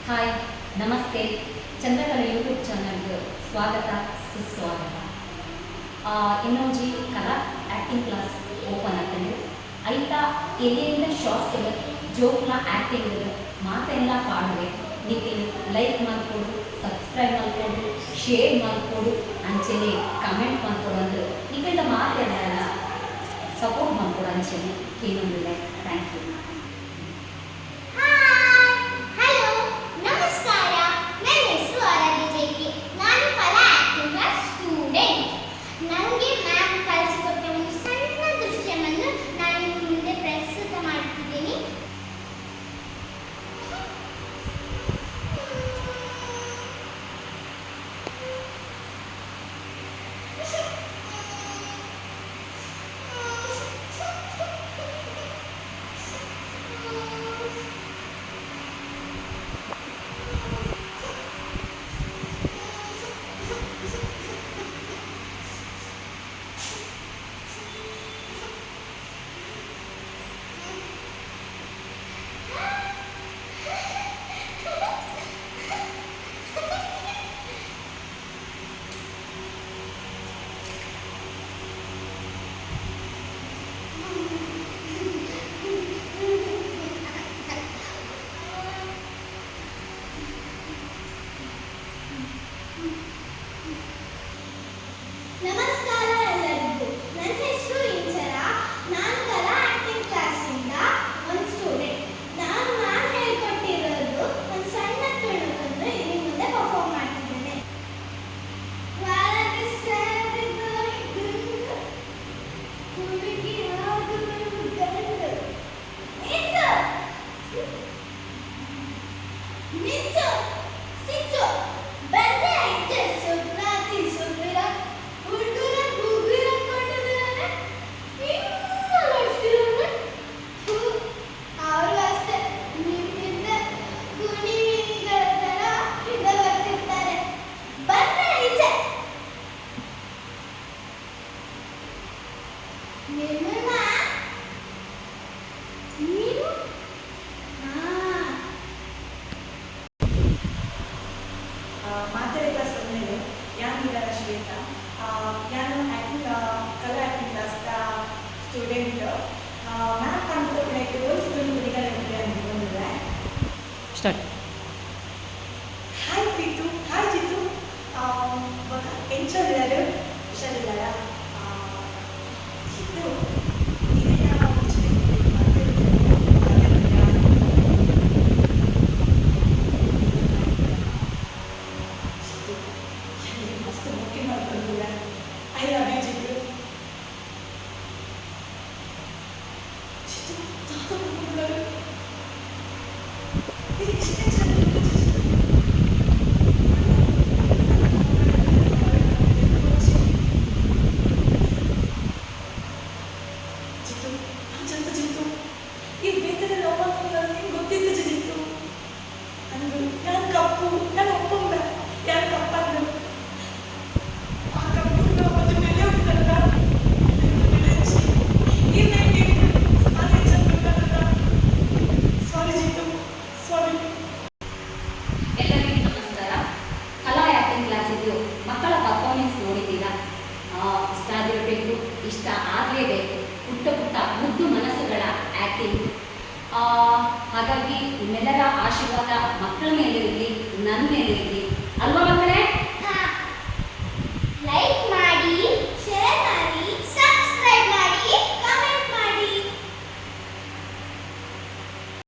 Hi, ನಮಸ್ತೆ. Chandrakala YouTube ಚಾನಲ್ಗೆ ಸ್ವಾಗತ ಸುಸ್ವಾಗತ. ಇನ್ನೊಂಜಿ ಕಲಾ ಆ್ಯಕ್ಟಿಂಗ್ ಕ್ಲಾಸ್ ಓಪನ್ ಆಗ್ತದೆ. ಐತ ಎದೆಯಿಂದ ಶಾರ್ಟ್ಸ್ ಜೋಕ್ಲ ಆ್ಯಕ್ಟಿಂಗ್ ಮಾತೆಲ್ಲ ಪಾಡುವೆ. ನೀವು ಲೈಕ್ ಮಾಡ್ಕೊಡು, ಸಬ್ಸ್ಕ್ರೈಬ್ ಮಾಡ್ಕೊಡು, ಶೇರ್ ಮಾಡ್ಕೊಡು, ಅಂಚೆನೆ ಕಮೆಂಟ್ ಮಾಡ್ಕೊಡು ಅಂದ್ರೆ ಈಗೆಲ್ಲ ಮಾತೆಲ್ಲ ಸಪೋರ್ಟ್ ಮಾಡ್ಕೊಡು ಅಂಚೆನೆ ಏನೊಂದಿಲ್ಲ. Thank you. ಮಾತೆರೆ ಕ್ಲಾಸ್ ಬಂದಮೇಲೆ ಯಾನಿದ್ದಾರ ಶ್ವೇತಾ ಯಾನು ಆ್ಯಕ್ಟಿಂಗ್ ಕಲಾ ಆ್ಯಕ್ಟಿಂಗ್ ಕ್ಲಾಸ್ದ ಸ್ಟೂಡೆಂಟ್ ಮ್ಯಾಮ್ ಕಂಡುಕೊಂಡಾಯ್ತು ಒಂದು ಕುಡಿಗಳ ಬಂದಿದೆ start. Hi Preetu, hi Jitu. ಎಂಚೋದಿದ್ದಾರೆ ಹುಷಾರಿದ್ದಾರ ಜಿತು? ಮಕ್ಕಳ ಪರ್ಫಾರ್ಮೆನ್ಸ್ ನೋಡಿದ್ದೀರಾ? ಇಷ್ಟ ಆಗಿರಬೇಕು, ಇಷ್ಟ ಆಗಲೇಬೇಕು. ಪುಟ್ಟ ಪುಟ್ಟ ಮುದ್ದು ಮನಸ್ಸುಗಳ ಆ್ಯಕ್ಟಿಂಗ್. ಹಾಗಾಗಿ ನಿಮ್ಮೆಲ್ಲರ ಆಶೀರ್ವಾದ ಮಕ್ಕಳ ಮೇಲೆ ಇರಲಿ, ನನ್ನ ಮೇಲೆ ಇರಲಿ.